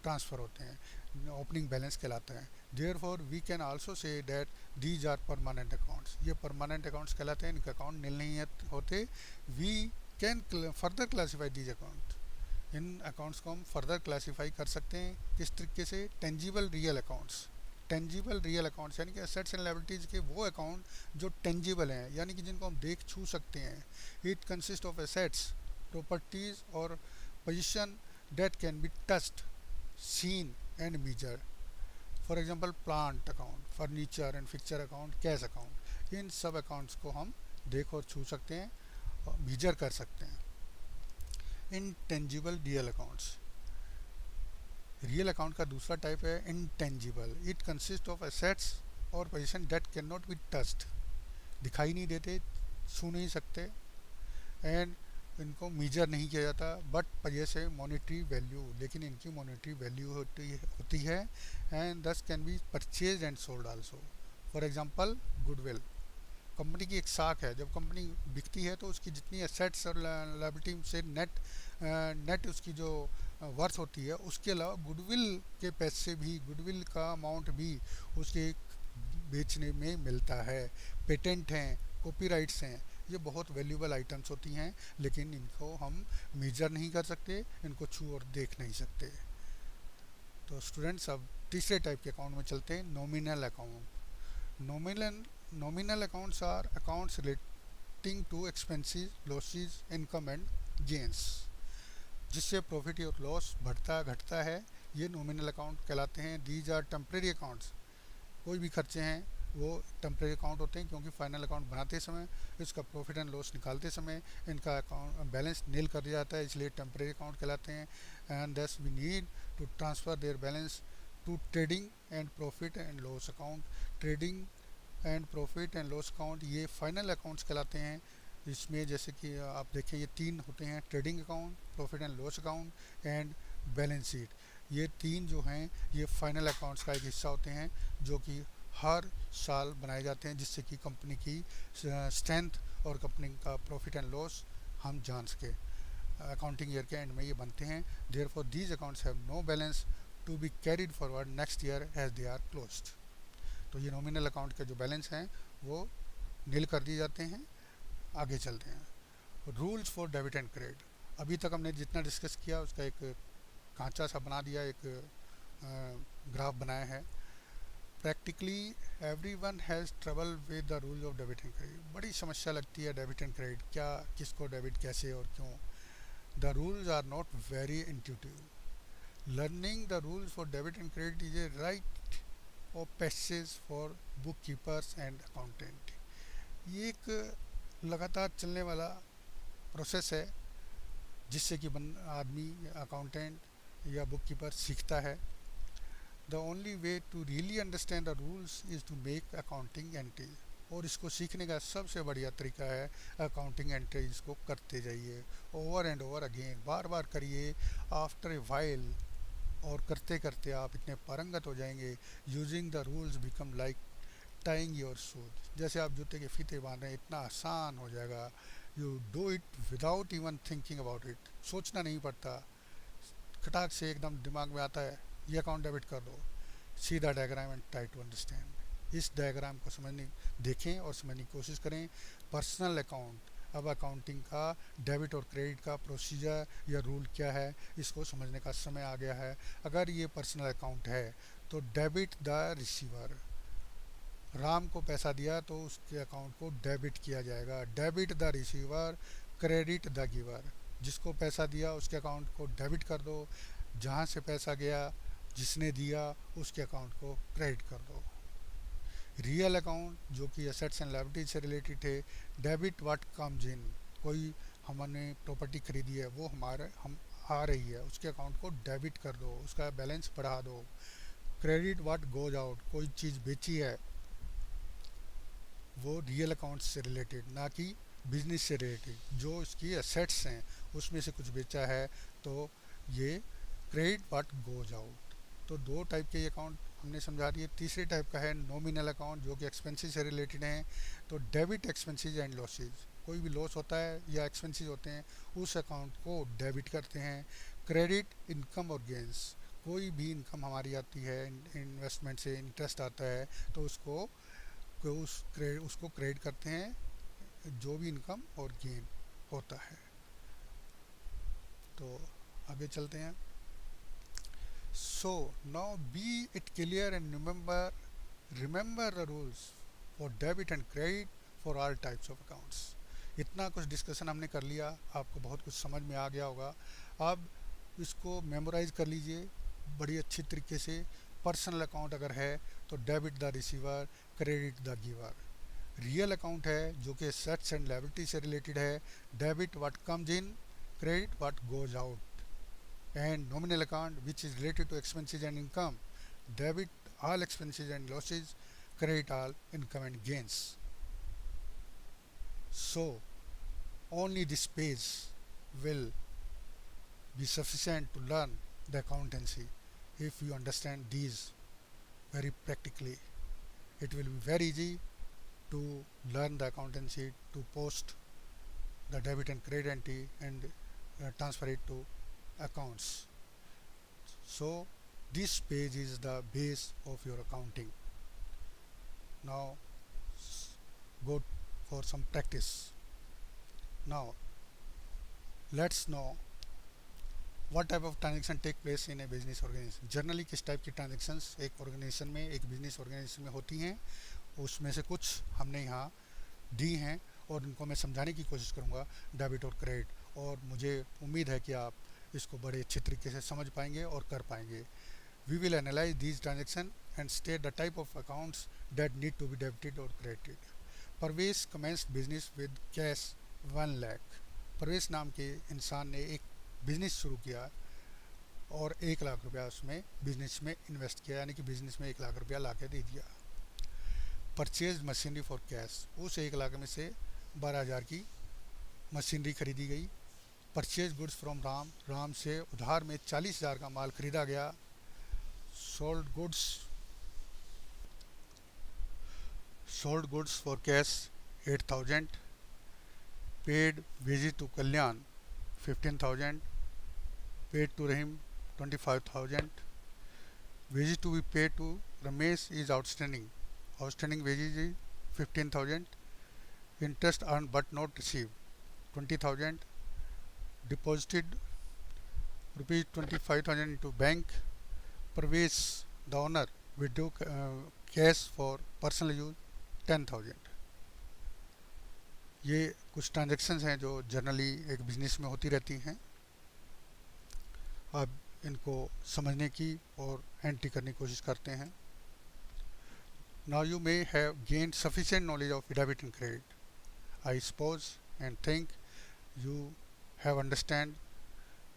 ट्रांसफ़र होते हैं। ओपनिंग बैलेंस कहलाता है। Therefore we can also say that these are permanent accounts. ये परमानेंट अकाउंट्स कहलाते हैं, इनके अकाउंट नील नहीं होते। We can further classify these account. इन अकाउंट्स को हम फर्दर क्लासीफाई कर सकते हैं किस तरीके से? Tangible real accounts. Tangible real accounts यानी कि एसेट्स एंड लायबिलिटीज़ के वो अकाउंट जो टेंजिबल हैं, यानी कि जिनको हम देख छू सकते हैं। It consist of assets, properties और position that can be touched, seen and measure. For example plant account, furniture and fixture account, cash account. इन सब अकाउंट्स को हम देख और छू सकते हैं और मीजर कर सकते हैं। Intangible real accounts. Real account का दूसरा टाइप है intangible. It consist of assets और position that can not be touched, दिखाई नहीं देते, छू नहीं सकते, एंड इनको मीजर नहीं किया जाता, बट जैसे मॉनेटरी वैल्यू, लेकिन इनकी मॉनेटरी वैल्यू होती है। एंड दस can be purchase and sold also. For example goodwill, company की एक साख है। जब कंपनी बिकती है तो उसकी जितनी एसेट्स और लायबिलिटी से नेट उसकी जो वर्थ होती है, उसके अलावा गुडविल के पैसे भी, गुडविल का अमाउंट भी उसके बेचने में मिलता है। पेटेंट हैं, कॉपीराइट्स हैं, ये बहुत वैल्यूबल आइटम्स होती हैं, लेकिन इनको हम मेजर नहीं कर सकते, इनको छू और देख नहीं सकते। तो स्टूडेंट्स अब तीसरे टाइप के अकाउंट में चलते हैं, nominal account. Nominal accounts are accounts relating to expenses, losses, income and gains, जिससे प्रॉफिट और लॉस बढ़ता घटता है, ये नॉमिनल अकाउंट कहलाते हैं। These are temporary accounts. कोई भी खर्चे हैं वो टेम्परेरी अकाउंट होते हैं, क्योंकि फाइनल अकाउंट बनाते समय, इसका प्रॉफिट एंड लॉस निकालते समय इनका अकाउंट बैलेंस नील कर दिया जाता है, इसलिए टेम्परेरी अकाउंट कहलाते हैं। And thus we need to transfer their balance to trading and profit and loss account. Trading and profit and loss account ये फाइनल अकाउंट्स कहलाते हैं, इसमें जैसे कि आप देखें ये तीन होते हैं, trading account, profit and loss account and balance sheet. ये तीन जो हैं ये फाइनल अकाउंट्स का एक हिस्सा होते हैं जो कि हर साल बनाए जाते हैं, जिससे कि कंपनी की स्ट्रेंथ और कंपनी का प्रॉफिट एंड लॉस हम जान सकें। अकाउंटिंग ईयर के एंड में ये बनते हैं। Therefore these accounts have no balance to be carried forward next year as they are closed. तो ये नॉमिनल अकाउंट के जो बैलेंस हैं वो नील कर दिए जाते हैं। आगे चलते हैं, rules for debit and credit. अभी तक हमने जितना डिस्कस किया उसका एक कांचा सा बना दिया, एक ग्राफ बनाया है। Practically every one has trouble with the rules of debit and credit. बड़ी समस्या लगती है डेबिट एंड क्रेडिट, क्या किसको डेबिट कैसे और क्यों। The rules are not very intuitive. Learning the rules for debit and credit is a rite of passage for book keepers and accountant. ये एक लगातार चलने वाला प्रोसेस है जिससे कि आदमी अकाउंटेंट या बुक कीपर सीखता है। The only way to really understand the rules is to make accounting entries. और इसको सीखने का सबसे बढ़िया तरीका है अकाउंटिंग एंट्रीज को करते जाइए, ओवर एंड ओवर अगेन, बार बार करिए। आफ्टर ए वाइल और करते करते आप इतने पारंगत हो जाएंगे। Using the rules become like tying your shoes. जैसे आप जूते के फीते बांध रहे हैं, इतना आसान हो जाएगा। You do it without even thinking about it. सोचना नहीं पड़ता, खटाक से एकदम दिमाग में आता है ये अकाउंट डेबिट कर दो। See the diagram and try to understand. इस डायग्राम को समझने देखें और समझने की कोशिश करें। पर्सनल अकाउंट, अब अकाउंटिंग का डेबिट और क्रेडिट का प्रोसीजर या रूल क्या है, इसको समझने का समय आ गया है। अगर ये पर्सनल अकाउंट है तो डेबिट द रिसीवर, राम को पैसा दिया तो उसके अकाउंट को डेबिट किया जाएगा। Debit the receiver, credit the giver. जिसको पैसा दिया उसके अकाउंट को डेबिट कर दो, जहाँ से पैसा गया जिसने दिया उसके अकाउंट को क्रेडिट कर दो। रियल अकाउंट जो कि एसेट्स एंड लायबिलिटी से रिलेटेड है, डेबिट व्हाट कम्स इन। कोई हमने प्रॉपर्टी खरीदी है वो हम आ रही है, उसके अकाउंट को डेबिट कर दो, उसका बैलेंस बढ़ा दो। क्रेडिट व्हाट गोज आउट, कोई चीज़ बेची है वो रियल अकाउंट्स से रिलेटेड, ना कि बिजनेस से रिलेटेड। जो इसकी एसेट्स हैं उसमें से कुछ बेचा है तो ये क्रेडिट व्हाट गोज आउट। तो दो टाइप के अकाउंट हमने समझा दिए। तीसरे टाइप का है नॉमिनल अकाउंट जो कि एक्सपेंसेस से रिलेटेड हैं। तो डेबिट एक्सपेंसेस एंड लॉसेज, कोई भी लॉस होता है या एक्सपेंसेस होते हैं उस अकाउंट को डेबिट करते हैं। क्रेडिट इनकम और गेंस, कोई भी इनकम हमारी आती है, इन्वेस्टमेंट से इंटरेस्ट आता है तो उसको क्रेडिट करते हैं, जो भी इनकम और गेन होता है। तो आगे चलते हैं। So now B it clear and remember the rules for debit and credit for all types of accounts. इतना कुछ डिस्कशन हमने कर लिया, आपको बहुत कुछ समझ में आ गया होगा। अब इसको मेमोराइज कर लीजिए बड़ी अच्छी तरीके से। पर्सनल अकाउंट अगर है तो debit the receiver, credit the giver. Real account है जो कि एसेट्स एंड लायबिलिटी से रिलेटेड है, debit what comes in, credit what goes out. And nominal account which is related to expenses and income, debit all expenses and losses, credit all income and gains. So only this page will be sufficient to learn the accountancy. If you understand these very practically, it will be very easy to learn the accountancy, to post the debit and credit entry and transfer it to accounts. So this page is the base of your accounting. Now go for some practice. Now let's know what type of transaction take place in a business organization. Generally किस type की transactions एक organisation में, एक business organisation में होती हैं, उसमें से कुछ हमने यहाँ दी हैं और उनको मैं समझाने की कोशिश करूँगा, डेबिट और क्रेडिट। और मुझे उम्मीद है कि आप इसको बड़े अच्छे तरीके से समझ पाएंगे और कर पाएंगे। We will analyse these transaction and state the type of accounts that need to be debited और credited. Parvez commenced business with cash 1 lakh. Parvesh नाम के इंसान ने एक बिज़नेस शुरू किया और 1 लाख रुपया उसमें बिज़नेस में इन्वेस्ट किया, यानी कि बिज़नेस में 1 लाख रुपया ला के दे दिया। परचेज मशीनरी फॉर कैश, उस 1 लाख में से 12,000 की मशीनरी खरीदी गई। Purchase goods from Ram, Ram से उधार में 40,000 का माल खरीदा गया। Sold goods for cash 8,000। Paid wages to Kalyan 15,000। Paid to Rahim 25,000। Wages to be paid to Ramesh is outstanding. Outstanding wages is 15,000. Interest earned but not received 20,000. Deposited rupees 25,000 into bank. Pravesh, the owner, withdrew cash for personal use 10,000. ये कुछ transactions हैं जो generally एक business में होती रहती हैं। अब इनको समझने की और एंट्री करने की कोशिश करते हैं। Now you may have gained sufficient knowledge of debit and credit. I suppose and think you have understand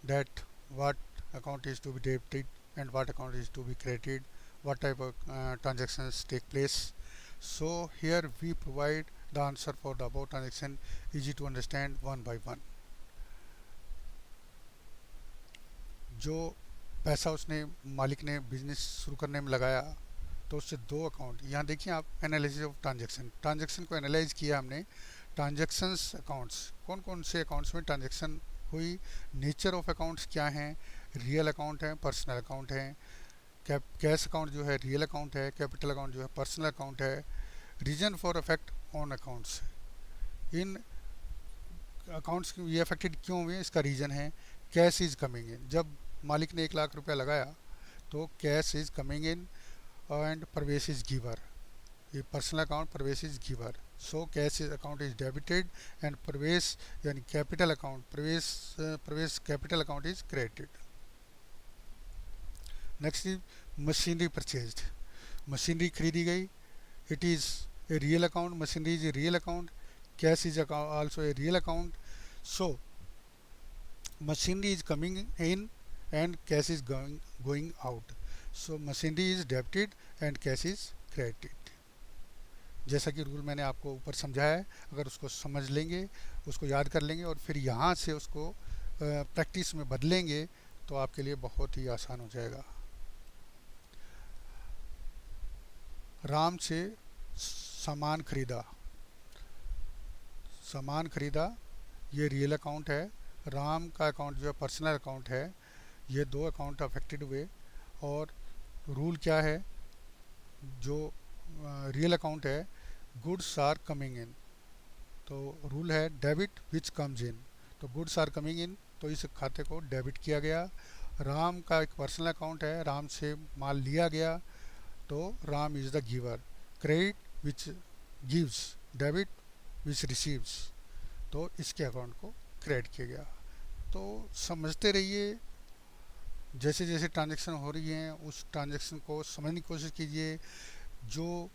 that what account is to be debited and what account is to be credited, what type of transactions take place. So here we provide the answer for the above transaction, easy to understand one by one. जो पैसा उसने मालिक ने business शुरू करने में लगाया तो उससे दो अकाउंट, यहाँ देखिए आप, एनालिसिस ऑफ ट्रांजैक्शन को एनालाइज किया हमने। ट्रांजैक्शंस अकाउंट्स, कौन कौन से अकाउंट्स में ट्रांजैक्शन हुई, नेचर ऑफ अकाउंट्स क्या हैं, रियल अकाउंट हैं, पर्सनल अकाउंट हैं, कैश अकाउंट जो है रियल अकाउंट है, कैपिटल अकाउंट जो है पर्सनल अकाउंट है, reason for effect on accounts, इन अकाउंट्स ये अफेक्टेड क्यों हुए, इसका रीज़न है। कैश इज़ कमिंग इन, जब मालिक ने 1,00,000 रुपया लगाया तो cash is coming in and प्रवेश इज़ गिवर, ये पर्सनल अकाउंट, प्रवेश is giver, so cash is account is debited and प्रवेश यानी कैपिटल अकाउंट, प्रवेश capital account is credited. Next is machinery purchased, machinery खरीदी गई, it is a real account, machinery is a real account, cash is also a real account, so machinery is coming in and cash is going out, so machinery is debited and cash is credited। जैसा कि rule मैंने आपको ऊपर समझाया है, अगर उसको समझ लेंगे, उसको याद कर लेंगे और फिर यहाँ से उसको प्रैक्टिस में बदलेंगे तो आपके लिए बहुत ही आसान हो जाएगा। राम से सामान खरीदा, ये रियल अकाउंट है, राम का अकाउंट जो है पर्सनल अकाउंट है, ये दो अकाउंट अफेक्टेड हुए। और रूल क्या है, जो रियल अकाउंट है, गुड्स आर कमिंग इन, तो रूल है डेबिट विच कम्स इन, तो गुड्स आर कमिंग इन, तो इस खाते को डेबिट किया गया। राम का एक पर्सनल अकाउंट है, राम से माल लिया गया, तो Ram is the giver, credit which gives, debit which receives, तो इसके अकाउंट को क्रेडिट किया गया। तो समझते रहिए, जैसे जैसे ट्रांजैक्शन हो रही हैं उस ट्रांजैक्शन को समझने की कोशिश कीजिए, जो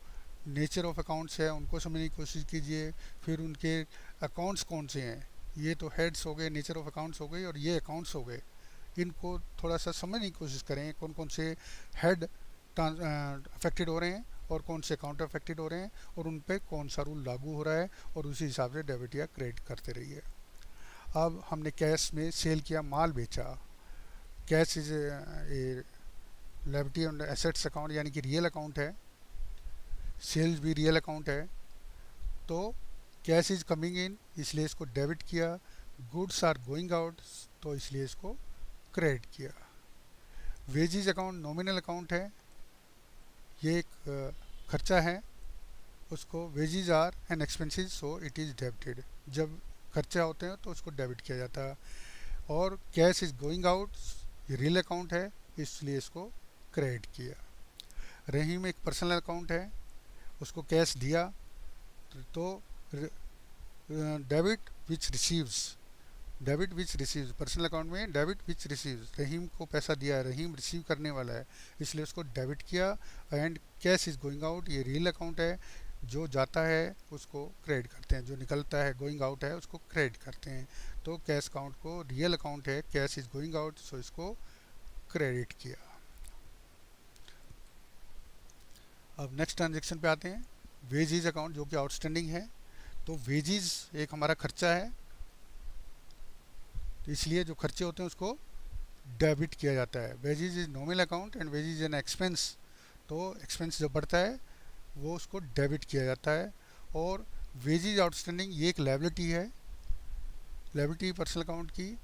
नेचर ऑफ अकाउंट्स है उनको समझने की कोशिश कीजिए, फिर उनके अकाउंट्स कौन से हैं, ये तो हेड्स हो गए, नेचर ऑफ अकाउंट्स हो गए, और ये अकाउंट्स हो गए, इनको थोड़ा सा समझने की कोशिश करें, कौन कौन से हेड अफेक्टेड हो रहे हैं और कौन से अकाउंट अफेक्टेड हो रहे हैं और उन पर कौन सा रूल लागू हो रहा है, और उसी हिसाब से डेबिट या क्रेडिट करते रहिए। अब हमने कैश में सेल किया, माल बेचा, cash is a liability and assets account यानी कि रियल अकाउंट है, सेल्स भी रियल अकाउंट है, तो कैश इज कमिंग इन इसलिए इसको डेबिट किया, गुड्स आर गोइंग आउट तो इसलिए इसको क्रेडिट किया। वेजेज अकाउंट नॉमिनल अकाउंट है, ये एक खर्चा है, उसको wages are an expenses so it is debited, जब खर्चा होते हैं तो उसको डेबिट किया जाता है। और कैश इज़ गोइंग आउट, ये रियल अकाउंट है इसलिए इसको क्रेडिट किया। रहीम एक पर्सनल अकाउंट है, उसको कैश दिया तो debit which receives, personal account में डेबिट विच रिसीव्स, रहीम को पैसा दिया, रहीम रिसीव करने वाला है इसलिए उसको डेबिट किया। And cash is going out, ये रियल अकाउंट है, जो जाता है उसको क्रेडिट करते हैं, जो निकलता है गोइंग आउट है उसको क्रेडिट करते हैं। तो कैश अकाउंट को रियल अकाउंट है, cash is going out so इसको क्रेडिट किया। अब नेक्स्ट ट्रांजेक्शन पे आते हैं, वेजेज अकाउंट जो कि आउटस्टैंडिंग है। तो वेजेज एक हमारा खर्चा है, तो इसलिए जो खर्चे होते हैं उसको डेबिट किया जाता है। Wages is nominal account and wages an expense, तो एक्सपेंस जब बढ़ता है वो उसको डेबिट किया जाता है। और वेजेज आउटस्टैंडिंग ये एक लायबिलिटी है, लायबिलिटी पर्सनल अकाउंट की।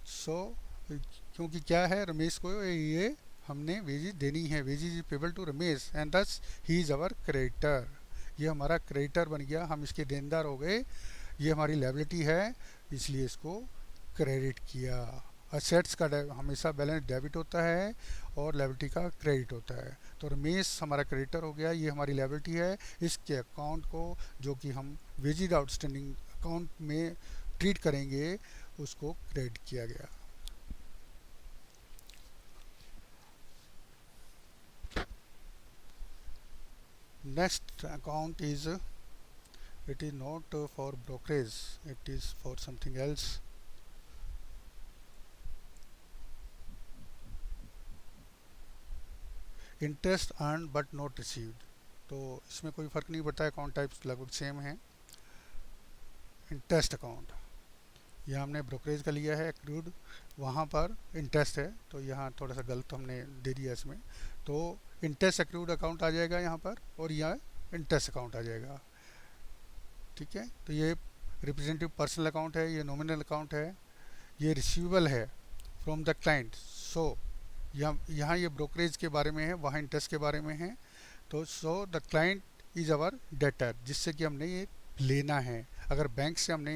सो क्योंकि क्या है, रमेश को ये हमने वेजेज देनी है, wages is payable to Ramesh and thus he is our creditor. ये हमारा क्रेडिटर बन गया, हम इसके देनदार हो गए, ये हमारी लायबिलिटी है, इसलिए इसको क्रेडिट किया। असेट्स का हमेशा बैलेंस डेबिट होता है और लायबिलिटी का क्रेडिट होता है। तो रमेश हमारा क्रेडिटर हो गया, ये हमारी लायबिलिटी है। इसके अकाउंट को जो कि हम वेजेज आउटस्टैंडिंग अकाउंट में ट्रीट करेंगे उसको क्रेडिट किया गया। Next account is, it is not for brokerage, it is for something else. Interest earn but not received, तो इसमें कोई फ़र्क नहीं पड़ता, अकाउंट टाइप्स लगभग सेम है। इंटरेस्ट अकाउंट, यहाँ हमने ब्रोकरेज का लिया है, एक्रूड, वहाँ पर इंटरेस्ट है, तो यहाँ थोड़ा सा गलत हमने दे दिया इसमें। तो इंटरेस्ट एक्रूड अकाउंट आ जाएगा यहाँ पर, और यहाँ इंटरेस्ट अकाउंट आ जाएगा। ठीक है, तो ये रिप्रेजेंटेटिव पर्सनल अकाउंट है, ये नॉमिनल अकाउंट है, ये रिसीवेबल है फ्रॉम द क्लाइंट। सो यहाँ ये ब्रोकरेज के बारे में है, वहाँ इंटरेस्ट के बारे में है। तो so the client is our debtor, जिससे कि हमने ये लेना है। अगर बैंक से हमने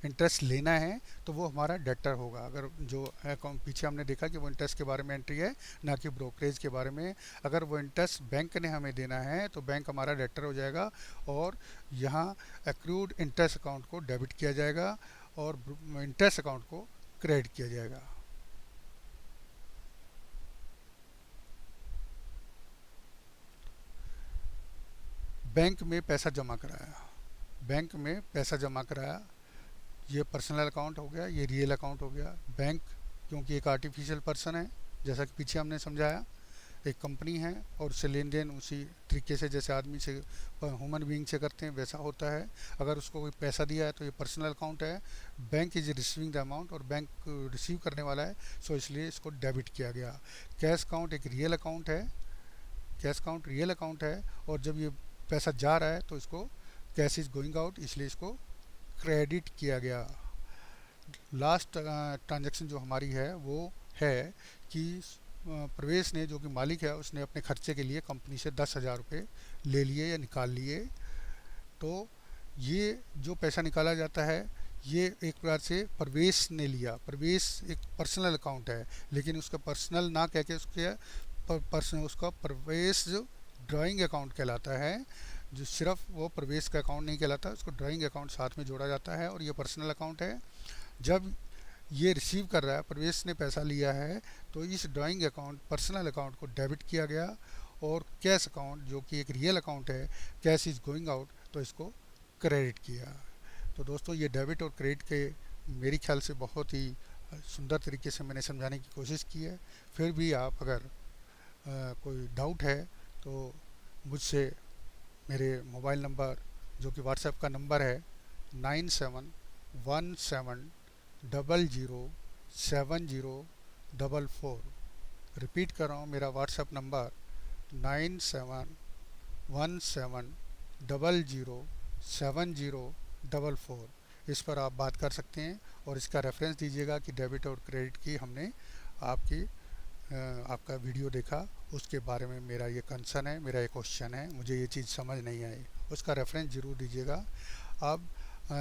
इंटरेस्ट लेना है तो वो हमारा डेटर होगा। अगर जो अकाउंट पीछे हमने देखा कि वो इंटरेस्ट के बारे में एंट्री है, ना कि ब्रोकरेज के बारे में। अगर वो इंटरेस्ट बैंक ने हमें देना है तो बैंक हमारा डेटर हो जाएगा, और यहाँ एक्रूड इंटरेस्ट अकाउंट को डेबिट किया जाएगा और इंटरेस्ट अकाउंट को क्रेडिट किया जाएगा। बैंक में पैसा जमा कराया, बैंक में पैसा जमा कराया, ये पर्सनल अकाउंट हो गया, ये रियल अकाउंट हो गया। बैंक क्योंकि एक आर्टिफिशियल पर्सन है, जैसा कि पीछे हमने समझाया, एक कंपनी है और उससे लेन देन उसी तरीके से जैसे आदमी से, ह्यूमन बीइंग से करते हैं, वैसा होता है। अगर उसको कोई पैसा दिया है तो ये पर्सनल अकाउंट है। Bank is receiving the amount, और बैंक रिसीव करने वाला है, सो इसलिए इसको डेबिट किया गया। कैश अकाउंट एक रियल अकाउंट है, कैश अकाउंट रियल अकाउंट है, और जब ये पैसा जा रहा है तो इसको कैश इज गोइंग आउट, इसलिए इसको क्रेडिट किया गया। लास्ट ट्रांजैक्शन जो हमारी है वो है कि प्रवेश ने, जो कि मालिक है, उसने अपने खर्चे के लिए कंपनी से 10,000 रुपये ले लिए या निकाल लिए। तो ये जो पैसा निकाला जाता है ये एक प्रकार से प्रवेश ने लिया। प्रवेश एक पर्सनल अकाउंट है, लेकिन उसका पर्सनल ना कह के उसका प्रवेश ड्राइंग अकाउंट कहलाता है। जो सिर्फ वो प्रवेश का अकाउंट नहीं कहलाता, उसको ड्राइंग अकाउंट साथ में जोड़ा जाता है, और ये पर्सनल अकाउंट है। जब ये रिसीव कर रहा है, प्रवेश ने पैसा लिया है, तो इस ड्राइंग अकाउंट पर्सनल अकाउंट को डेबिट किया गया, और कैश अकाउंट जो कि एक रियल अकाउंट है, कैश इज गोइंग आउट, तो इसको क्रेडिट किया। तो दोस्तों ये डेबिट और क्रेडिट के मेरे ख्याल से बहुत ही सुंदर तरीके से मैंने समझाने की कोशिश की है। फिर भी आप अगर कोई डाउट है तो मुझसे मेरे मोबाइल नंबर, जो कि व्हाट्सएप का नंबर है 9717007044, रिपीट कर रहा हूँ, मेरा व्हाट्सएप नंबर 9717007044, इस पर आप बात कर सकते हैं। और इसका रेफरेंस दीजिएगा कि डेबिट और क्रेडिट की हमने आपका वीडियो देखा, उसके बारे में मेरा ये कंसर्न है, मेरा ये क्वेश्चन है, मुझे ये चीज़ समझ नहीं आई, उसका रेफरेंस ज़रूर दीजिएगा। अब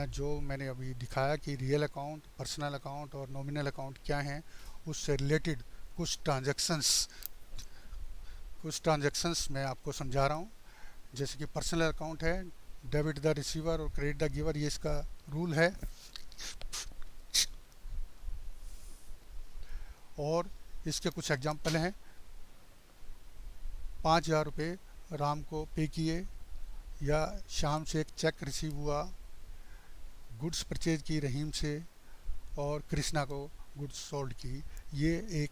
जो मैंने अभी दिखाया कि रियल अकाउंट, पर्सनल अकाउंट और नॉमिनल अकाउंट क्या हैं, उससे रिलेटेड कुछ ट्रांजैक्शंस मैं आपको समझा रहा हूँ। जैसे कि पर्सनल अकाउंट है, डेबिट द रिसीवर और क्रेडिट द गिवर, ये इसका रूल है। और इसके कुछ एग्जाम्पल हैं। 5,000 रुपये राम को पे किए, या शाम से एक चेक रिसीव हुआ, गुड्स परचेज की रहीम से, और कृष्णा को गुड्स सोल्ड की। ये एक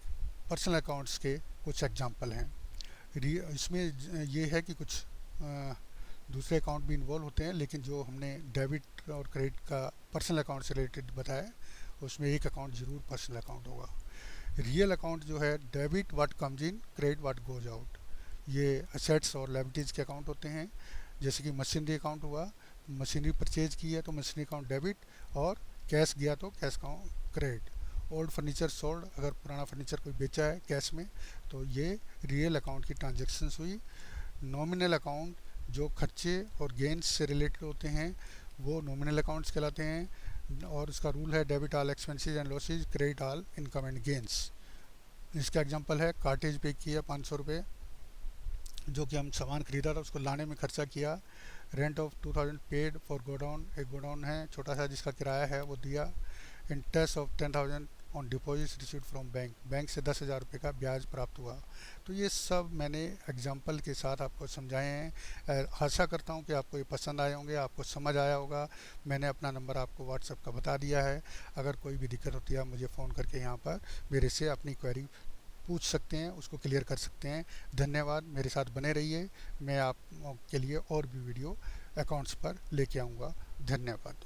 पर्सनल अकाउंट्स के कुछ एग्जाम्पल हैं। इसमें ये है कि कुछ दूसरे अकाउंट भी इन्वॉल्व होते हैं, लेकिन जो हमने डेबिट और क्रेडिट का पर्सनल अकाउंट से रिलेटेड बताया उसमें एक अकाउंट ज़रूर पर्सनल अकाउंट होगा। रियल अकाउंट जो है debit what comes in, credit what goes out, ये असेट्स और लायबिलिटीज़ के अकाउंट होते हैं। जैसे कि मशीनरी अकाउंट हुआ, मशीनरी परचेज की है तो मशीनरी अकाउंट डेबिट, और कैश गया तो cash account credit. Old furniture sold, अगर पुराना फर्नीचर कोई बेचा है कैश में तो ये रियल अकाउंट की ट्रांजेक्शन्स हुई। नॉमिनल अकाउंट जो खर्चे और गेंस से रिलेटेड होते हैं वो नॉमिनल अकाउंट्स कहलाते हैं, और इसका रूल है debit all expenses and losses, credit all income and gains. इसका एग्जांपल है कार्टेज पे किया 500 रुपये, जो कि हम सामान खरीदा था उसको लाने में खर्चा किया। Rent of 2000 paid for godown, एक गोडाउन है छोटा सा जिसका किराया है वो दिया। Interest of 10,000 on deposit received from bank, bank से 10,000 रुपये का ब्याज प्राप्त हुआ। तो ये सब मैंने एग्जांपल के साथ आपको समझाए हैं। आशा करता हूँ कि आपको ये पसंद आए होंगे, आपको समझ आया होगा। मैंने अपना नंबर आपको व्हाट्सएप का बता दिया है। अगर कोई भी दिक्कत होती है आप मुझे फ़ोन करके यहाँ पर मेरे से अपनी क्वेरी पूछ सकते हैं, उसको क्लियर कर सकते हैं। धन्यवाद, मेरे साथ बने रहिए। मैं आप के लिए और भी वीडियो अकाउंट्स पर लेके आऊँगा। धन्यवाद।